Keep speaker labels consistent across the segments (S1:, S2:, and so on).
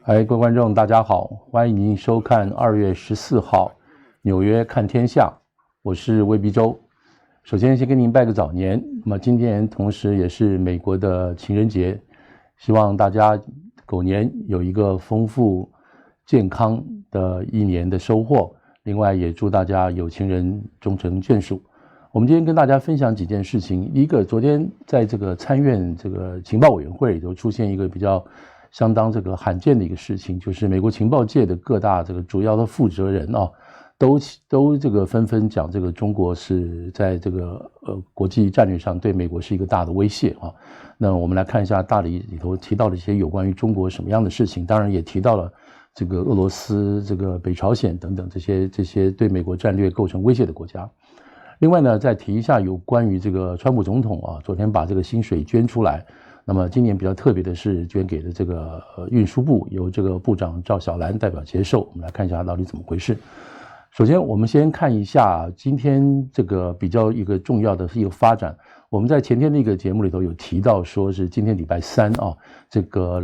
S1: 各位观众大家好，欢迎您收看2月14号纽约看天下，我是魏必洲。首先跟您拜个早年，那么今天同时也是美国的情人节，希望大家狗年有一个丰富健康的一年的收获，另外也祝大家有情人终成眷属。我们今天跟大家分享几件事情，一个昨天在这个参院这个情报委员会里头出现一个比较相当这个罕见的一个事情，就是美国情报界的各大这个主要的负责人都这个纷纷讲这个中国是在这个国际战略上对美国是一个大的威胁啊。那我们来看一下大理里头提到的一些有关于中国什么样的事情，当然也提到了这个俄罗斯、这个北朝鲜等等这些对美国战略构成威胁的国家。另外呢，再提一下有关于这个川普总统啊，昨天把这个薪水捐出来。那么今年比较特别的是捐给了这个运输部，由这个部长赵小兰代表接受。我们来看一下到底怎么回事。首先我们先看一下今天这个比较一个重要的一个发展。我们在前天那个节目里头有提到说是今天礼拜三啊，这个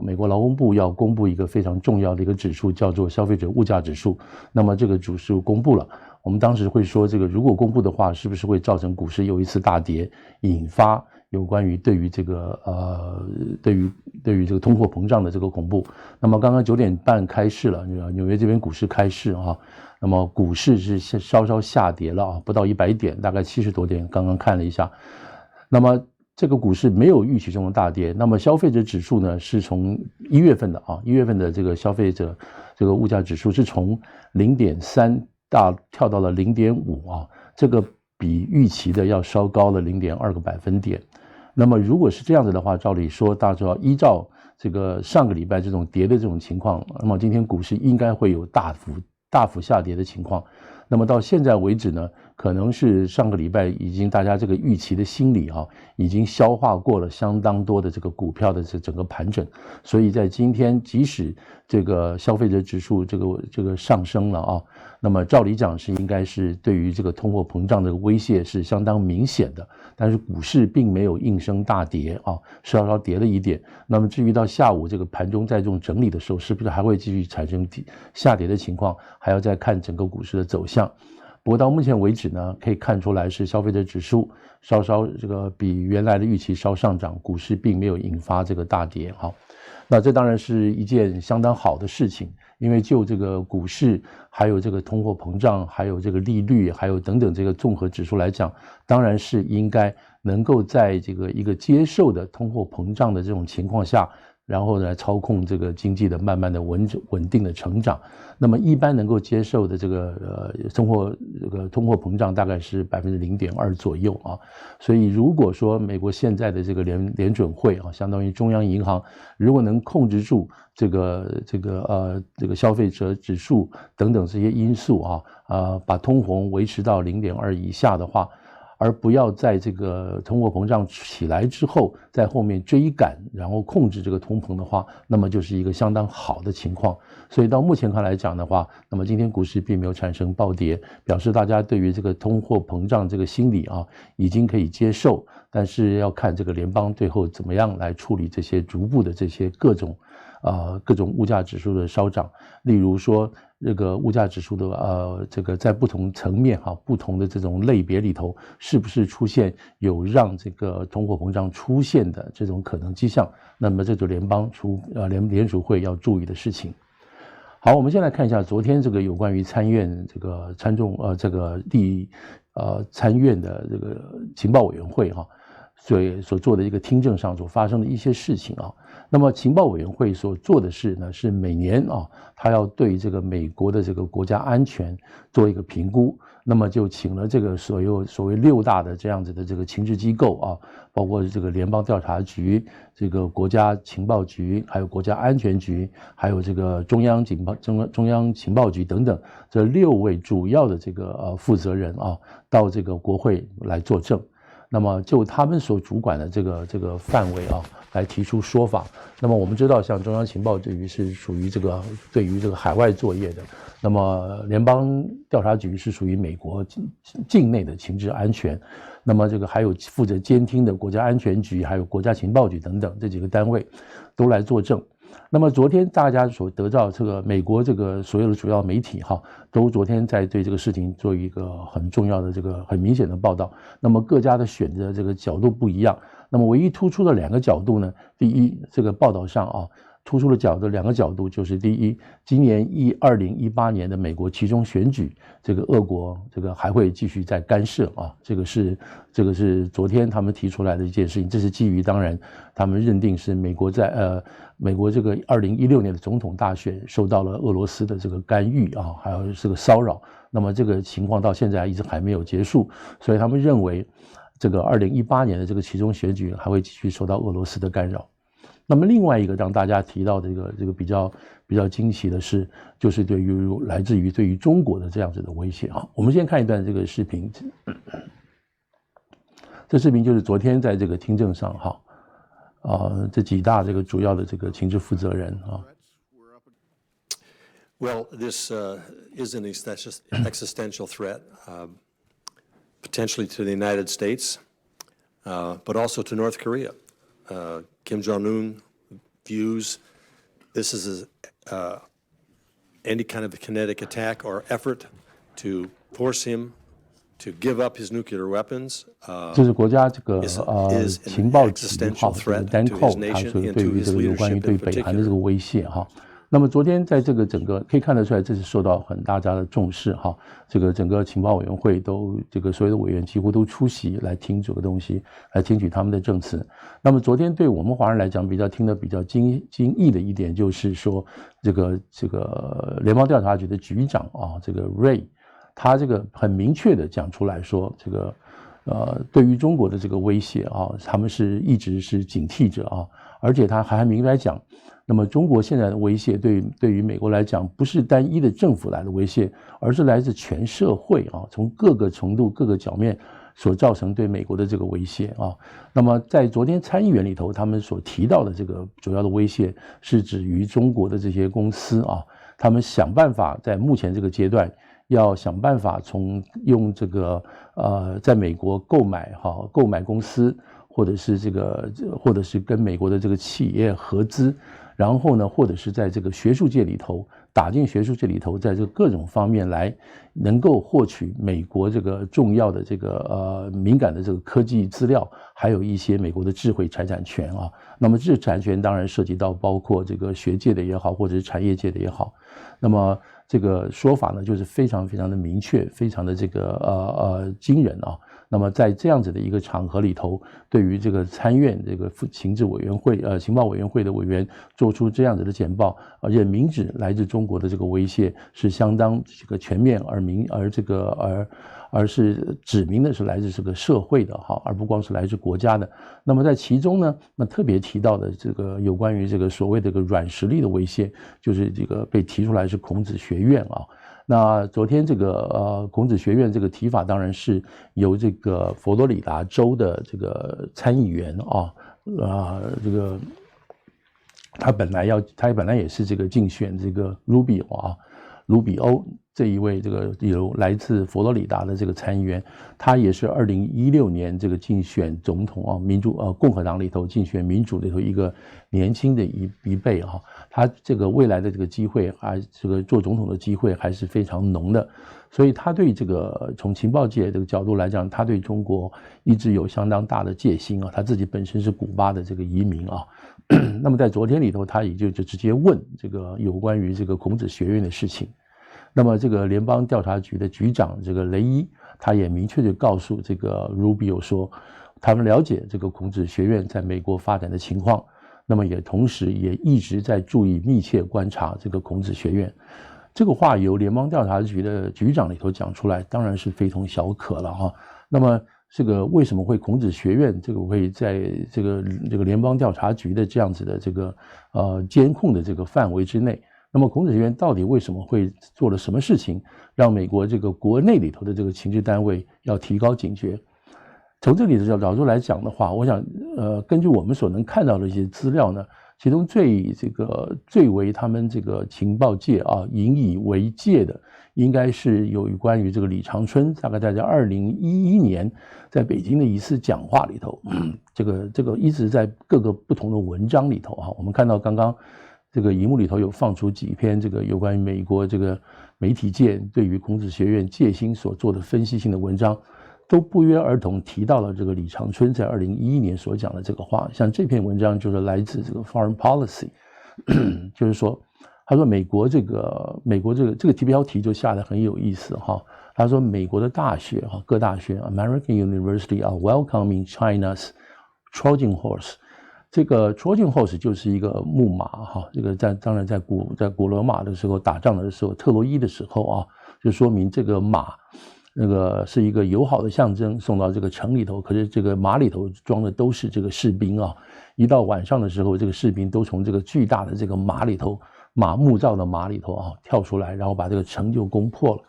S1: 美国劳工部要公布一个非常重要的一个指数，叫做消费者物价指数。那么这个指数公布了，我们当时会说这个如果公布的话，是不是会造成股市又一次大跌，引发有关于对于这个对于这个通货膨胀的这个恐怖。那么刚刚9点半开市了，纽约这边股市开市啊，那么股市是稍稍下跌了啊，不到100点，大概70多点，刚刚看了一下。那么这个股市没有预期中的大跌。那么消费者指数呢，是从1月份的这个消费者这个物价指数是从 0.3 跳到了 0.5 啊，这个比预期的要稍高了 0.2个百分点。那么如果是这样子的话，照理说大家要依照这个上个礼拜这种跌的这种情况，那么今天股市应该会有大幅下跌的情况。那么到现在为止呢，可能是上个礼拜已经大家这个预期的心理已经消化过了相当多的这个股票的整个盘整，所以在今天即使这个消费者指数这个上升了那么照理讲是应该是对于这个通货膨胀的威胁是相当明显的，但是股市并没有应声大跌稍稍跌了一点。那么至于到下午这个盘中在这种整理的时候，是不是还会继续产生下跌的情况，还要再看整个股市的走向。不过到目前为止呢，可以看出来是消费者指数稍稍这个比原来的预期稍上涨，股市并没有引发这个大跌那这当然是一件相当好的事情，因为就这个股市还有这个通货膨胀还有这个利率还有等等这个综合指数来讲，当然是应该能够在这个一个接受的通货膨胀的这种情况下，然后呢操控这个经济的慢慢的稳定的成长。那么一般能够接受的这个通货膨胀大概是 0.2% 左右所以如果说美国现在的这个联准会相当于中央银行，如果能控制住这个消费者指数等等这些因素把通膨维持到 0.2 以下的话，而不要在这个通货膨胀起来之后在后面追赶，然后控制这个通膨的话，那么就是一个相当好的情况。所以到目前看来讲的话，那么今天股市并没有产生暴跌，表示大家对于这个通货膨胀这个心理已经可以接受，但是要看这个联邦最后怎么样来处理这些逐步的这些各种物价指数的稍涨。例如说这个物价指数的这个在不同层面不同的这种类别里头，是不是出现有让这个通货膨胀出现的这种可能迹象，那么这就联邦联储会要注意的事情。好，我们先来看一下昨天这个有关于参院这个参院的这个情报委员会所做的一个听证上所发生的一些事情那么情报委员会所做的事呢，是每年他要对这个美国的这个国家安全做一个评估，那么就请了这个所谓6大的这样子的这个情治机构包括这个联邦调查局、这个国家情报局、还有国家安全局、还有这个中央情报局等等，这6位主要的这个负责人到这个国会来作证。那么就他们所主管的这个范围来提出说法。那么我们知道，像中央情报局是属于对于这个海外作业的，那么联邦调查局是属于美国境内的情治安全，那么这个还有负责监听的国家安全局，还有国家情报局等等这几个单位都来作证。那么昨天大家所得到这个美国这个所有的主要媒体都昨天在对这个事情做一个很重要的这个很明显的报道。那么各家的选择这个角度不一样。那么唯一突出的2个角度呢，第一，这个报道上突出的2个角度就是第一，今年2018年的美国期中选举，这个俄国这个还会继续在干涉这个是昨天他们提出来的一件事情，这是基于当然他们认定是美国这个2016年的总统大选受到了俄罗斯的这个干预还有这个骚扰，那么这个情况到现在一直还没有结束，所以他们认为这个2018年的这个期中选举还会继续受到俄罗斯的干扰。那么另外一个让大家提到的这个比较惊奇的是，就是来自于对于中国的这样子的威胁我们先看一段这个视频，这视频就是昨天在这个听证上这几大这个主要的这个情治负责人
S2: Well, this is an existential threat, potentially to the United States, but also to North Korea. Kim Jong-un views this as any kind of a kinetic attack or effort to force him to give up his nuclear weapons.
S1: 这是国家这个情报局单扣他所对于这个有关于对北韩的这个威胁那么昨天在这个整个可以看得出来，这是受到很大家的重视这个整个情报委员会都这个所有的委员几乎都出席来听这个东西，来听取他们的证词。那么昨天对我们华人来讲听得比较惊异的一点就是说，这个联邦调查局的局长这个 Ray， 他这个很明确的讲出来说，这个对于中国的这个威胁他们一直是警惕着而且他还明白讲。那么中国现在的威胁对于美国来讲不是单一的政府来的威胁，而是来自全社会从各个程度各个角面所造成对美国的这个威胁那么在昨天参议员里头他们所提到的这个主要的威胁是指于中国的这些公司他们想办法在目前这个阶段要想办法用这个在美国购买公司，或者是跟美国的这个企业合资，然后呢，或者是在这个学术界里头打进学术界里头，在这个各种方面来能够获取美国这个重要的这个敏感的这个科技资料，还有一些美国的智慧财产权那么这产权当然涉及到包括这个学界的也好，或者是产业界的也好。那么这个说法呢，就是非常非常的明确，非常的这个惊人那么在这样子的一个场合里头，对于这个参院这个情报委员会的委员做出这样子的简报，也明指来自中国的这个威胁是相当这个全面而是指明的是来自这个社会的而不光是来自国家的。那么在其中呢，那特别提到的这个有关于这个所谓的这个软实力的威胁，就是这个被提出来是孔子学院那昨天这个孔子学院这个提法当然是由这个佛罗里达州的这个参议员这个他本来也是这个竞选这个卢比欧这一位这个有来自佛罗里达的这个参议员，他也是2016年这个竞选总统共和党里头竞选民主里头一个年轻的一辈他这个未来的这个机会这个做总统的机会还是非常浓的，所以他对这个从情报界这个角度来讲，他对中国一直有相当大的戒心他自己本身是古巴的这个移民那么在昨天里头，他也就直接问这个有关于这个孔子学院的事情。那么这个联邦调查局的局长这个雷伊，他也明确地告诉这个 Rubio 说，他们了解这个孔子学院在美国发展的情况，那么也同时也一直在注意密切观察这个孔子学院。这个话由联邦调查局的局长里头讲出来，当然是非同小可了那么这个为什么会孔子学院这个会在这个联邦调查局的这样子的这个监控的这个范围之内？那么孔子学院到底为什么会做了什么事情，让美国这个国内里头的这个情治单位要提高警觉？从这里的角度来讲的话，我想根据我们所能看到的一些资料呢，其中最为他们这个情报界引以为戒的，应该是有关于这个李长春大概在2011年在北京的一次讲话里头，这个一直在各个不同的文章里头我们看到刚刚这个荧幕里头有放出几篇这个有关于美国这个媒体界对于孔子学院戒心所做的分析性的文章，都不约而同提到了这个李长春在2011年所讲的这个话。像这篇文章就是来自这个 Foreign Policy， 就是说，他说美国这个标题就下得很有意思哈。他说美国的大学哈，各大学 American University are welcoming China's Trojan horse。这个 Trojan horse 就是一个木马哈，这个当然在古罗马的时候打仗的时候，特洛伊的时候啊，就说明这个马那个是一个友好的象征，送到这个城里头，可是这个马里头装的都是这个士兵啊。一到晚上的时候，这个士兵都从这个巨大的这个马里头，木造的马里头啊跳出来，然后把这个城就攻破了。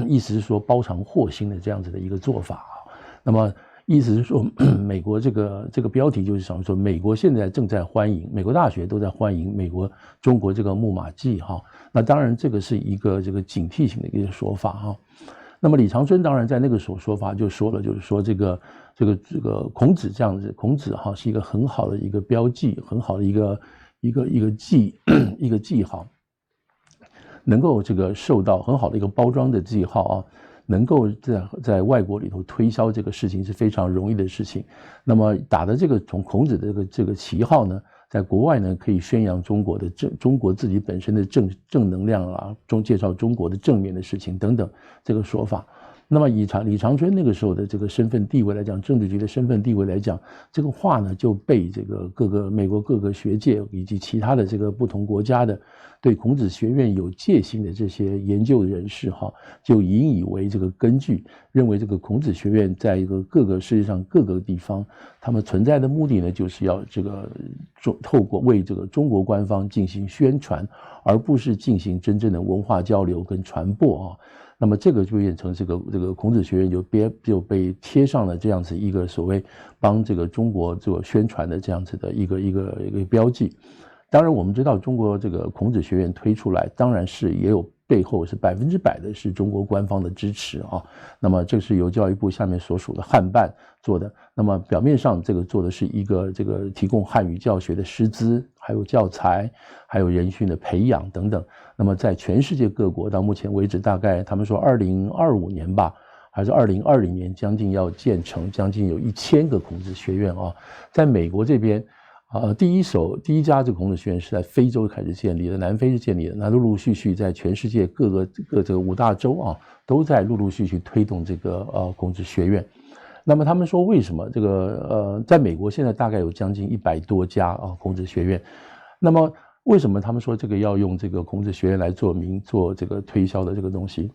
S1: 意思是说包藏祸心的这样子的一个做法啊。那么意思是说，美国这个标题就是想说，美国现在正在欢迎，美国大学都在欢迎中国这个木马计哈。那当然这个是一个这个警惕性的一个说法哈。那么李长春当然在那个说法就说了，就是说这个孔子这样子，孔子哈是一个很好的一个标记，很好的一个记号，能够这个受到很好的一个包装的记号啊，能够在外国里头推销这个事情是非常容易的事情。那么打的这个从孔子的这个旗号呢，在国外呢可以宣扬中国自己本身的正能量啊，介绍中国的正面的事情等等这个说法。那么以李长春那个时候的这个身份地位来讲，政治局的身份地位来讲，这个话呢就被这个美国各个学界以及其他的这个不同国家的对孔子学院有戒心的这些研究人士哈，就引以为这个根据，认为这个孔子学院在一个世界上各个地方，他们存在的目的呢，就是要这个透过为这个中国官方进行宣传，而不是进行真正的文化交流跟传播啊。那么这个就变成这个孔子学院就被贴上了这样子一个所谓帮这个中国做宣传的这样子的一个标记。当然我们知道中国这个孔子学院推出来，当然是也有背后是100%的是中国官方的支持啊。那么这是由教育部下面所属的汉办做的。那么表面上这个做的是一个这个提供汉语教学的师资，还有教材，还有人训的培养等等。那么在全世界各国到目前为止，大概他们说2025年吧，还是2020年，将近要建成将近有1000个孔子学院啊。在美国这边第一家这个孔子学院是在非洲开始建立的，南非是建立的，那陆陆续续在全世界各这个5大洲啊，都在陆陆续续推动这个孔子学院。那么他们说为什么这个在美国现在大概有将近100多家孔子学院，那么为什么他们说这个要用这个孔子学院来做这个推销的这个东西？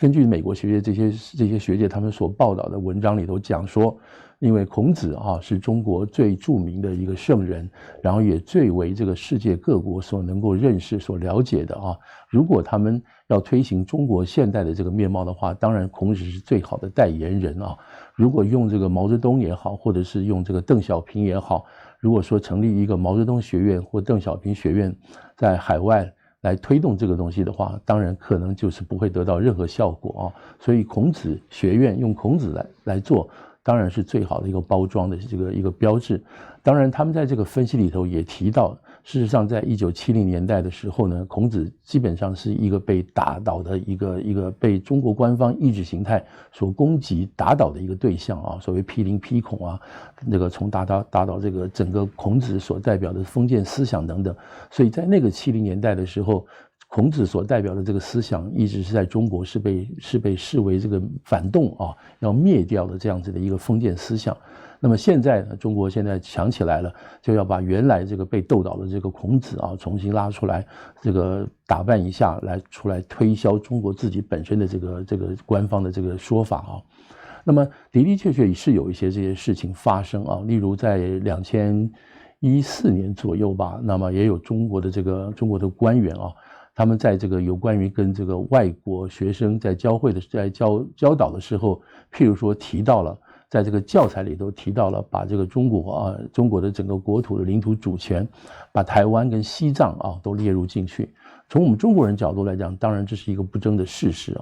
S1: 根据美国学界这些学界他们所报道的文章里头讲说，因为孔子是中国最著名的一个圣人，然后也最为这个世界各国所能够认识所了解的如果他们要推行中国现代的这个面貌的话，当然孔子是最好的代言人如果用这个毛泽东也好，或者是用这个邓小平也好，如果说成立一个毛泽东学院或邓小平学院在海外来推动这个东西的话，当然可能就是不会得到任何效果所以孔子学院用孔子来做，当然是最好的一个包装的这个一个标志。当然他们在这个分析里头也提到，事实上在1970年代的时候呢，孔子基本上是一个被打倒的一个被中国官方意识形态所攻击打倒的一个对象所谓批林批孔那个从打倒这个整个孔子所代表的封建思想等等。所以在那个70年代的时候，孔子所代表的这个思想一直是在中国是被视为这个反动要灭掉的这样子的一个封建思想。那么现在呢，中国现在强起来了，就要把原来这个被斗倒的这个孔子重新拉出来，这个打扮一下，出来推销中国自己本身的这个官方的这个说法那么的的确确是有一些这些事情发生例如在2014年左右吧，那么也有中国的官员他们在这个有关于跟这个外国学生在教导的时候，譬如说提到了，在这个教材里头提到了，把这个中国的整个国土的领土主权，把台湾跟西藏都列入进去。从我们中国人角度来讲，当然这是一个不争的事实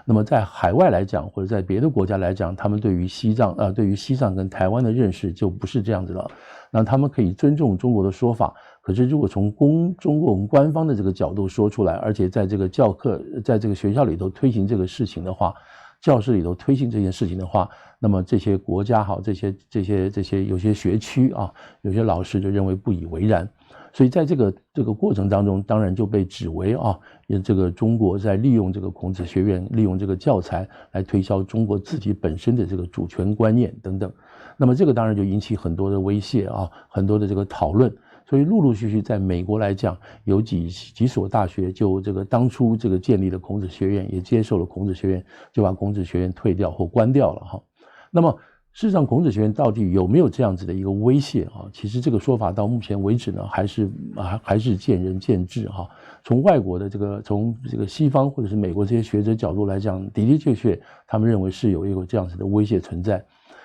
S1: 那么在海外来讲，或者在别的国家来讲，他们对于西藏跟台湾的认识就不是这样子了。那他们可以尊重中国的说法，可是如果从中国我们官方的这个角度说出来，而且在这个教课，在这个学校里头推行这个事情的话，教室里头推行这件事情的话，那么这些国家好，这些有些学区啊，有些老师就认为不以为然。所以在这个过程当中，当然就被指为啊，这个中国在利用这个孔子学院，利用这个教材来推销中国自己本身的这个主权观念等等。那么这个当然就引起很多的威胁啊，很多的这个讨论。所以陆陆续续在美国来讲，有几所大学就这个当初这个建立的孔子学院，也接受了孔子学院，就把孔子学院退掉或关掉了哈。那么事实上，孔子学院到底有没有这样子的一个威胁啊？其实这个说法到目前为止呢，还是见仁见智哈。从外国的从这个西方或者是美国这些学者角度来讲，的的确确，他们认为是有一个这样子的威胁存在。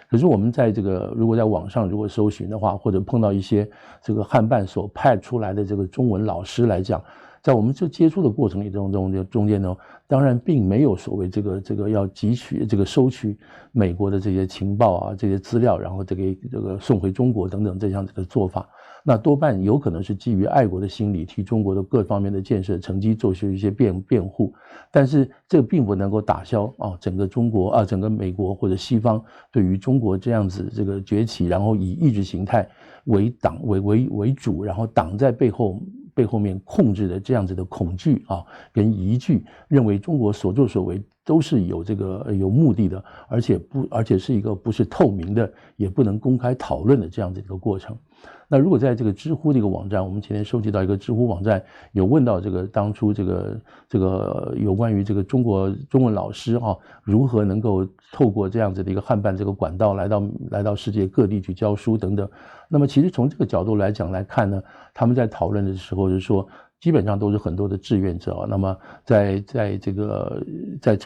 S1: 可是我们在如果在网上如果搜寻的话，或者碰到一些这个汉办所派出来的这个中文老师来讲，在我们这接触的过程里中间呢，当然并没有所谓这个要汲取收取美国的这些情报啊，这些资料，然后这个送回中国等等这样子的做法。那多半有可能是基于爱国的心理，替中国的各方面的建设成绩做出一些辩护，但是这并不能够打消啊整个中国啊整个美国或者西方对于中国这样子这个崛起，然后以意识形态为主，然后党在背后面控制的这样子的恐惧啊跟疑惧，认为中国所作所为都是有目的的，而且是一个不是透明的，也不能公开讨论的这样子一个过程。那如果在这个知乎这个网站，我们前天收集到一个知乎网站有问到当初这个有关于这个中文老师啊如何能够透过这样子的一个汉办这个管道来到世界各地去教书等等。那么其实从这个角度来看呢，他们在讨论的时候就是说，基本上都是很多的志愿者。那么在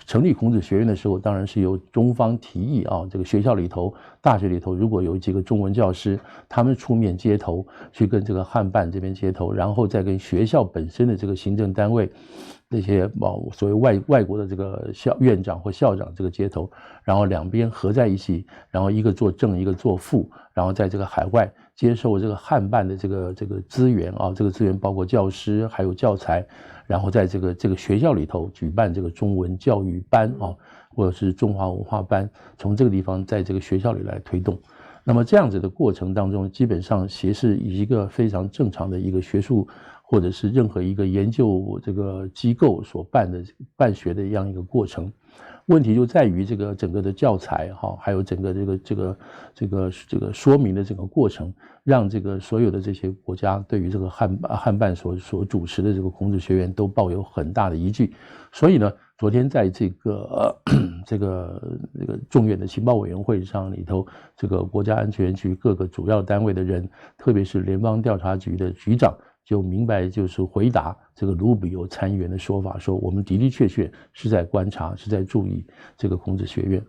S1: 成立孔子学院的时候，当然是由中方提议啊，这个学校里头、大学里头如果有几个中文教师，他们出面接头，去跟这个汉办这边接头，然后再跟学校本身的这个行政单位。这些所谓外国的这个院长或校长这个接头，然后两边合在一起，然后一个做正，一个做副，然后在这个海外接受这个汉办的这个资源啊，这个资源包括教师还有教材，然后在这个学校里头举办这个中文教育班啊，或者是中华文化班，从这个地方在这个学校里来推动。那么这样子的过程当中，基本上其实以一个非常正常的一个学术。或者是任何一个研究这个机构所办学的这样一个过程，问题就在于这个整个的教材哈，还有整个这个说明的整个过程，让这个所有的这些国家对于这个汉办所主持的这个孔子学院都抱有很大的疑惧。所以呢，昨天在这个众院的情报委员会上里头，这个国家安全局各个主要单位的人，特别是联邦调查局的局长。就明白就是回答这个卢比欧参议员的说法，说我们的的确确是在观察，是在注意这个孔子学院。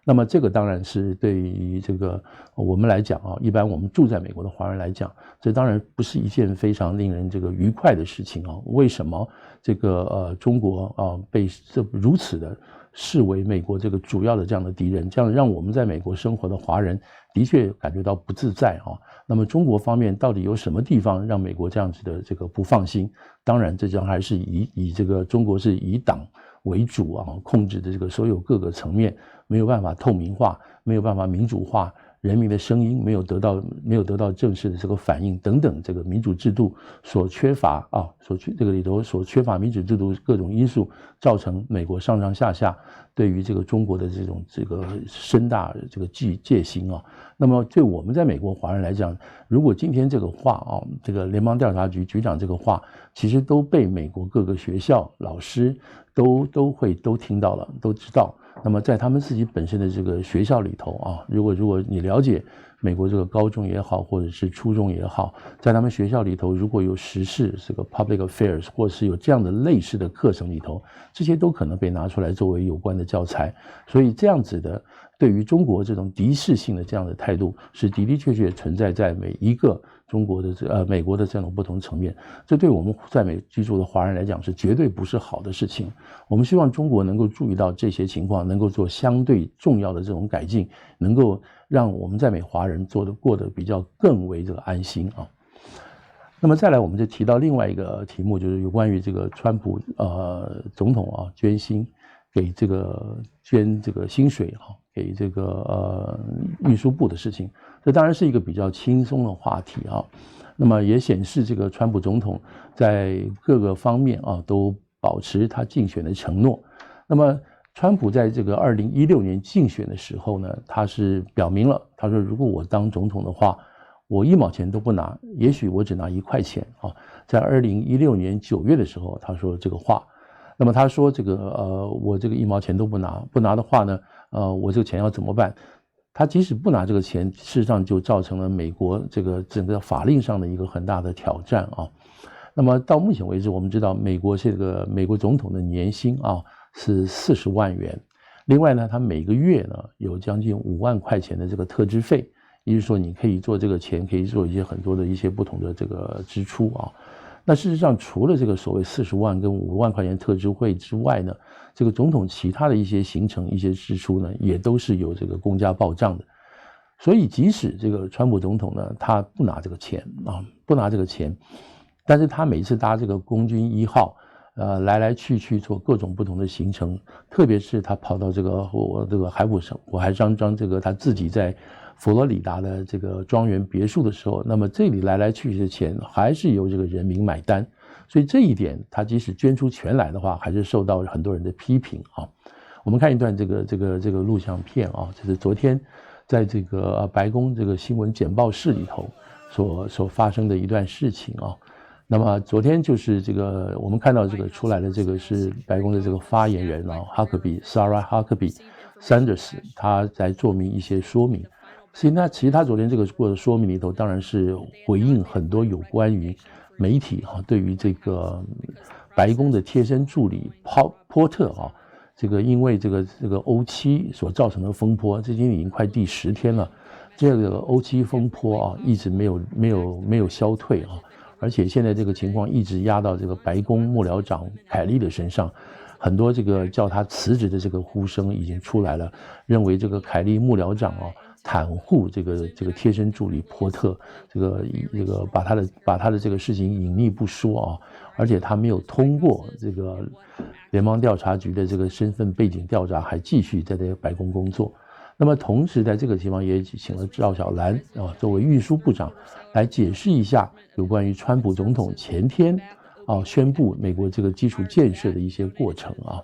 S1: 那么这个当然是对于这个我们来讲啊，一般我们住在美国的华人来讲，这当然不是一件非常令人这个愉快的事情啊。为什么这个中国啊被如此的视为美国这个主要的这样的敌人，这样让我们在美国生活的华人的确感觉到不自在啊。那么中国方面到底有什么地方让美国这样子的这个不放心？当然，这将还是以这个中国是以党为主啊，控制的这个所有各个层面没有办法透明化，没有办法民主化。人民的声音没有得到正式的这个反应等等，这个民主制度所缺乏啊，这个里头所缺乏民主制度各种因素，造成美国上上下下对于这个中国的这个深大这个戒心啊。那么对我们在美国华人来讲，如果今天这个话啊，这个联邦调查局局长这个话，其实都被美国各个学校老师都听到了，都知道。那么在他们自己本身的这个学校里头啊，如果你了解美国这个高中也好，或者是初中也好，在他们学校里头如果有时事这个 public affairs 或者是有这样的类似的课程里头，这些都可能被拿出来作为有关的教材。所以这样子的对于中国这种敌视性的这样的态度，是的的确确存在在每一个中国的美国的这种不同层面，这对我们在美居住的华人来讲是绝对不是好的事情。我们希望中国能够注意到这些情况，能够做相对重要的这种改进，能够让我们在美华人过得比较更为这个安心啊。那么再来，我们就提到另外一个题目，就是有关于这个川普总统啊捐薪给这个捐这个薪水啊给这个运输部的事情，这当然是一个比较轻松的话题啊。那么也显示这个川普总统在各个方面啊都保持他竞选的承诺。那么川普在这个2016年竞选的时候呢，他是表明了，他说如果我当总统的话，我1毛钱都不拿，也许我只拿1块钱啊。在2016年9月的时候，他说这个话。那么他说这个我这个1毛钱都不拿的话呢，我这个钱要怎么办？他即使不拿这个钱，事实上就造成了美国这个整个法令上的一个很大的挑战啊。那么到目前为止，我们知道美国总统的年薪啊是40万元，另外呢，他每个月呢有将近5万块钱的这个特支费。也就是说，你可以做这个钱，可以做很多的一些不同的这个支出啊。那事实上，除了这个所谓40万跟5万块钱特支费之外呢，这个总统其他的一些行程、一些支出呢，也都是有这个公家报账的。所以，即使这个川普总统呢，他不拿这个钱啊，不拿这个钱，但是他每次搭这个空军1号，来来去去做各种不同的行程，特别是他跑到这个火海山庄这个他自己在佛罗里达的这个庄园别墅的时候，那么这里来来去去的钱还是由这个人民买单，所以这一点他即使捐出钱来的话，还是受到很多人的批评啊。我们看一段这个录像片啊，这是昨天在这个白宫这个新闻简报室里头所发生的一段事情啊。那么昨天就是这个我们看到这个出来的这个是白宫的这个发言人啊，Sarah Huckabee Sanders， 他在做明一些说明。其实他昨天这个过的说明里头，当然是回应很多有关于媒体对于这个白宫的贴身助理波特啊，这个因为这个欧7所造成的风波，这已经快第10天了，这个欧7风波啊一直没有消退啊，而且现在这个情况一直压到这个白宫幕僚长凯利的身上。很多这个叫他辞职的这个呼声已经出来了，认为这个凯利幕僚长袒护这个贴身助理波特，这个把他的这个事情隐匿不说啊，而且他没有通过这个联邦调查局的这个身份背景调查，还继续在这个白宫工作。那么同时在这个地方也请了赵小兰作为运输部长来解释一下有关于川普总统前天宣布美国这个基础建设的一些过程啊。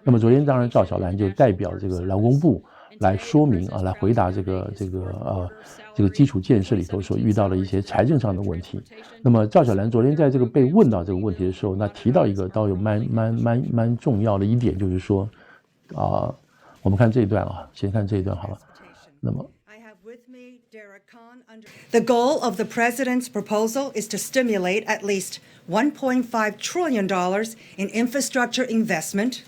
S1: 那么昨天当然赵小兰就代表这个劳工部来说明来回答这个基础建设里头所遇到的一些财政上的问题。那么赵小兰昨天在这个被问到这个问题的时候，那提到一个倒有蛮重要的一点，就是说我们看这一段先看这一段好了。那么
S3: The goal of the president's proposal is to stimulate at least $1.5 trillion in infrastructure investment,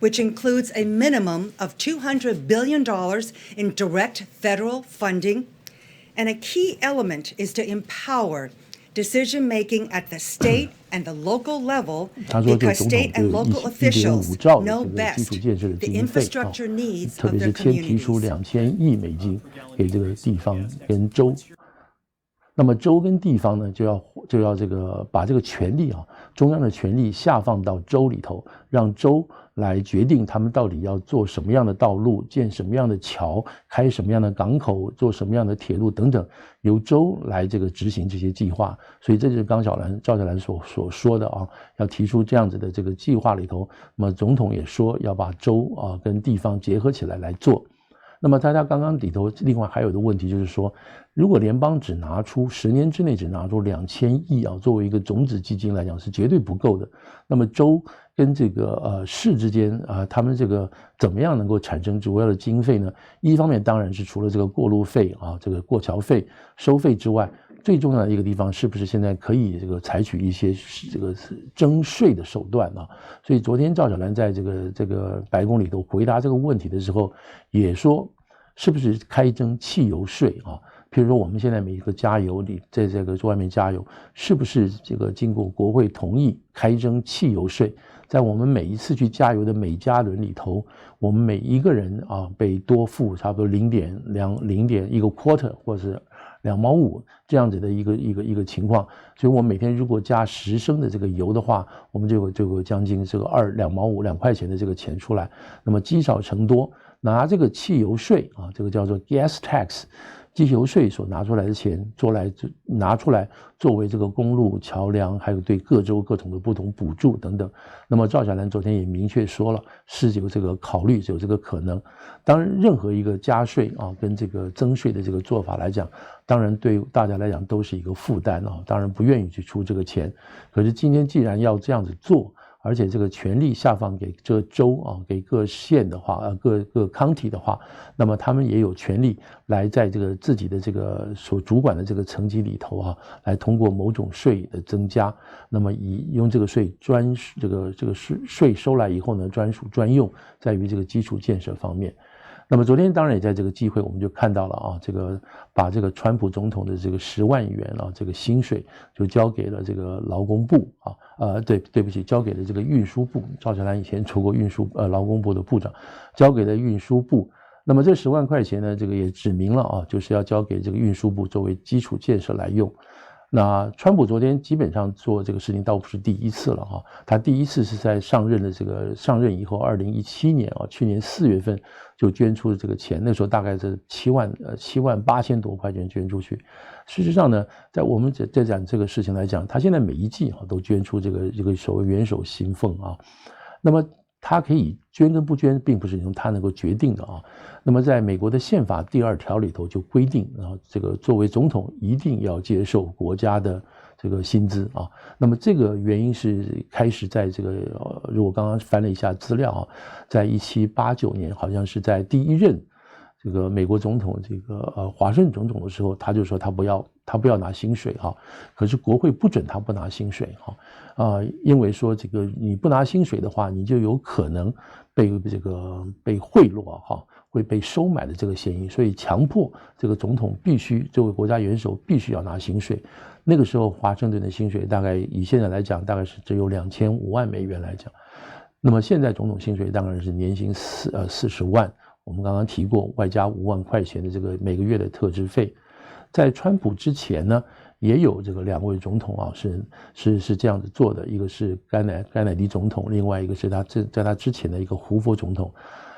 S3: which includes a minimum of $200 billion in direct federal funding. And a key element is to empower decision-making at the state and the local level, because state and local officials know best the infrastructure needs of their communities.
S1: 特别是提出2000亿美金给这个地方跟州。那么州跟地方呢，就要这个把这个权力中央的权力下放到州里头，让州来决定他们到底要做什么样的道路，建什么样的桥，开什么样的港口，做什么样的铁路等等，由州来这个执行这些计划。所以这就是赵小兰所说的要提出这样子的这个计划里头，那么总统也说要把州跟地方结合起来来做。那么大家刚刚里头另外还有一个问题就是说，如果联邦只拿出10年之内只拿出2000亿作为一个种子基金来讲是绝对不够的。那么州跟这个市之间他们这个怎么样能够产生主要的经费呢？一方面当然是除了这个过路费这个过桥费收费之外，最重要的一个地方是不是现在可以这个采取一些这个征税的手段所以昨天赵小兰在这个白宫里头回答这个问题的时候也说，是不是开征汽油税譬如说我们现在每一个加油里在这个外面加油，是不是这个经过国会同意开征汽油税，在我们每一次去加油的每加仑里头，我们每一个人被多付差不多0.1个 quarter 或是2毛5这样子的一个情况，所以我们每天如果加10升的这个油的话，我们就有将近这个2毛52块钱的这个钱出来。那么积少成多，拿这个汽油税啊，这个叫做 gas tax。机油税所拿出来的钱，拿出来作为这个公路桥梁，还有对各州各种的不同补助等等。那么赵小兰昨天也明确说了，是有这个考虑，有这个可能。当然，任何一个加税啊，跟这个增税的这个做法来讲，当然对大家来讲都是一个负担啊，当然不愿意去出这个钱。可是今天既然要这样子做，而且这个权力下放给这州啊，给各县的话，各 county 的话，那么他们也有权利来在这个自己的这个所主管的这个层级里头啊，来通过某种税的增加，那么用这个税这个税收来以后呢，专属专用，在于这个基础建设方面。那么昨天当然也在这个机会，我们就看到了啊，这个把这个川普总统的这个10万元啊，这个薪水就交给了这个劳工部啊，对不起，交给了这个运输部。赵小兰以前出过劳工部的部长，交给了运输部。那么这10万块钱呢，这个也指明了啊，就是要交给这个运输部作为基础建设来用。那川普昨天基本上做这个事情倒不是第一次了哈，他第一次是在上任以后，2017年啊，去年4月份就捐出了这个钱，那时候大概是7万8千多块钱捐出去。事实上呢，在我们在讲这个事情来讲，他现在每一季啊都捐出这个所谓元首行俸啊，那么他可以捐跟不捐，并不是由他能够决定的啊。那么在美国的宪法第2条里头就规定啊，这个作为总统一定要接受国家的这个薪资啊。那么这个原因是开始在这个如果刚刚翻了一下资料啊，在1789年，好像是在第1任这个美国总统这个华盛顿总统的时候，他就说他不要拿薪水哈，可是国会不准他不拿薪水哈，因为说这个你不拿薪水的话，你就有可能被贿赂哈，会被收买的这个嫌疑，所以强迫这个总统必须作为国家元首必须要拿薪水。那个时候华盛顿的薪水大概以现在来讲，大概是只有2500万美元来讲。那么现在总统薪水当然是年薪40万。我们刚刚提过，外加5万块钱的这个每个月的特支费。在川普之前呢，也有这个2位总统啊，是这样子做的，一个是甘乃迪总统，另外一个是在他之前的一个胡佛总统。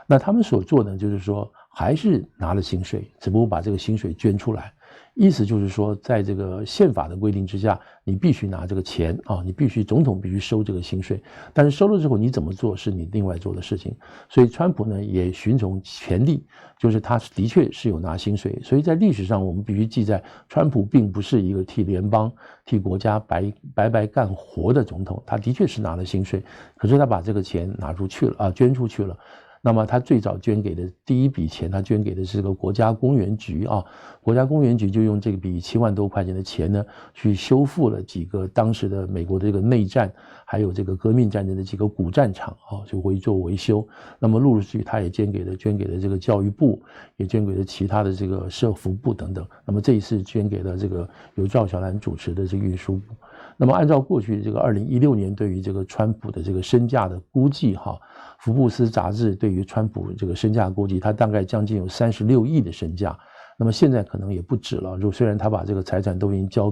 S1: 那他们所做的就是说，还是拿了薪水，只不过把这个薪水捐出来。意思就是说，在这个宪法的规定之下，你必须拿这个钱啊，总统必须收这个薪水，但是收了之后你怎么做是你另外做的事情。所以川普呢也循从前例，就是他的确是有拿薪水，所以在历史上我们必须记在，川普并不是一个替联邦、替国家白干活的总统，他的确是拿了薪水，可是他把这个钱拿出去了啊，捐出去了。那么他最早捐给的第一笔钱，他捐给的是这个国家公园局啊，国家公园局就用这笔7万多块钱的钱呢，去修复了几个当时的美国的这个内战，还有这个革命战争的几个古战场啊，就会做维修。那么陆续他也捐给了这个教育部，也捐给了其他的这个社福部等等。那么这一次捐给了这个由赵小兰主持的这个运输部。那么按照过去这个2016年对于这个川普的这个身价的估计哈，福布斯杂志对于川普这个身价估计，他大概将近有36亿的身价。那么现在可能也不止了，虽然他把这个财产都已经交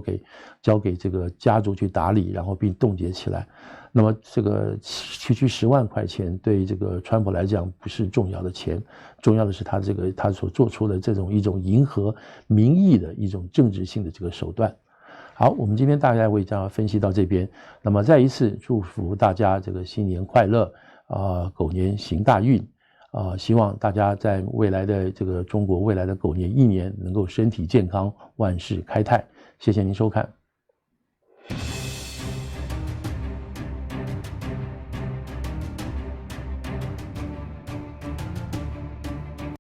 S1: 给这个家族去打理，然后并冻结起来。那么这个区10万块钱对这个川普来讲不是重要的钱，重要的是他所做出的一种迎合民意的一种政治性的这个手段。好，我们今天大概为大家分析到这边。那么再一次祝福大家这个新年快乐狗年行大运希望大家在未来的这个中国未来的狗年1年能够身体健康，万事开泰。谢谢您收看。